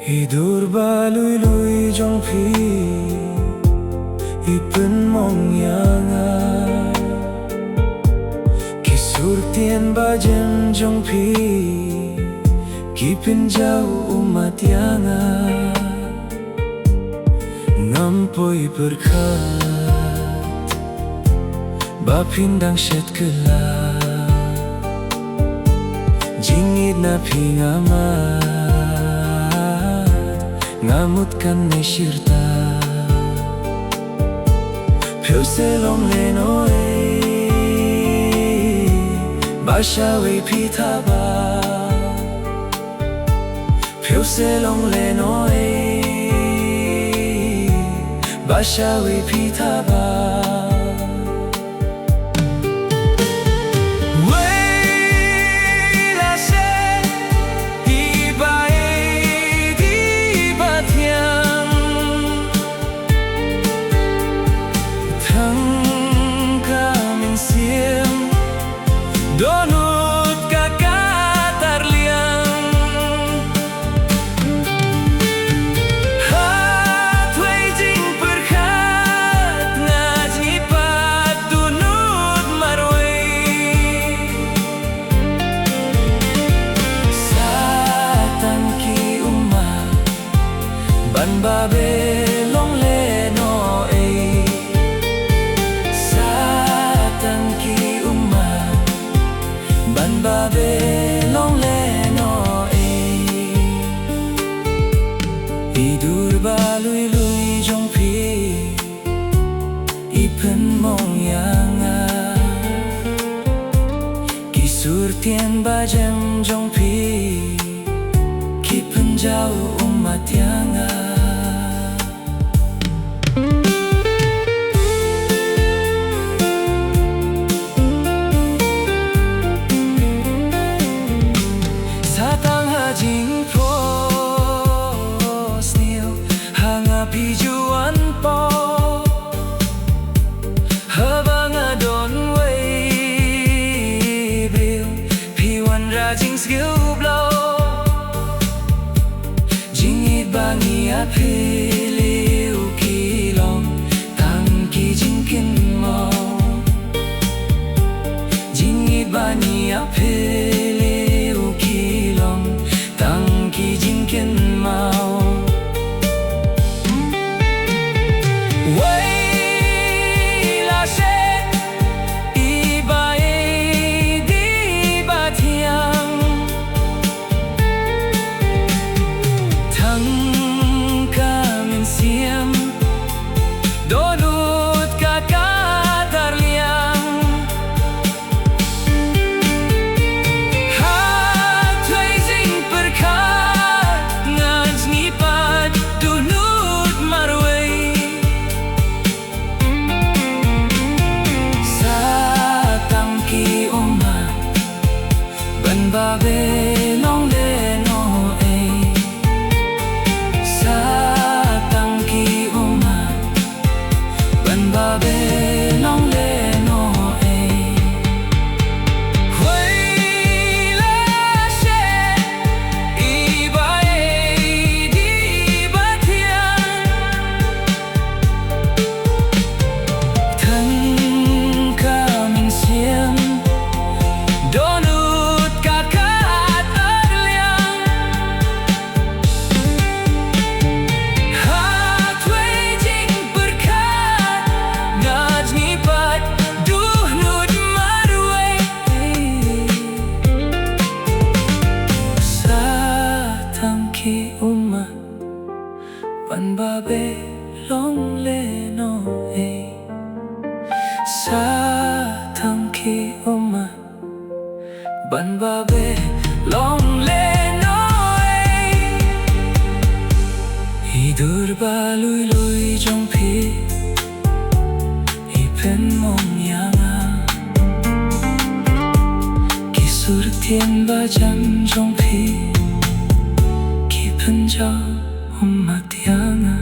Hidur balui-lui jong phi Ipin mong yanga Kisur tien bajem jong phi Kipin jauh umat yanga Ngampoi berkat Bapindang shet kelak Jingid na pingamat Ngamutkan ni shirta Piu selong lenoe Bashawe pitaba Piu selong lenoe Bashawe pitaba Donut kakatar liang Hat wajing perkat Ngaji pat donut marway Satan ki umat Ban babe long leno Babe long leno Hidur balui-lui jong phi Ipen mong yanga Kisur tien bajem jong phi Kipen jauh umat yanga Jing pos niu hanga pijuan po Habang adon way bril piwan rajing skill blow Jingit bangi apiliu kilong tangki jingkin mo Jingit bangi apiliu kilong Tangki jingkin mau Wei la shet I baieid I thiang Thang kamin siam Donut kakatar liang Babe long leno Satang ki umat Ban babe long leno Hui la shet I baieid I thiang Thân kamin siam Donut kakatar liang Hat wajing berkat Ngaji pat donut marway Satang ki umat Ban babe long leno Satang ki umat Ban babe long leno Hidur balui-lui jong phi Ipen mong yanga Kisur tien bajam jong phi Kipen jauh umat yanga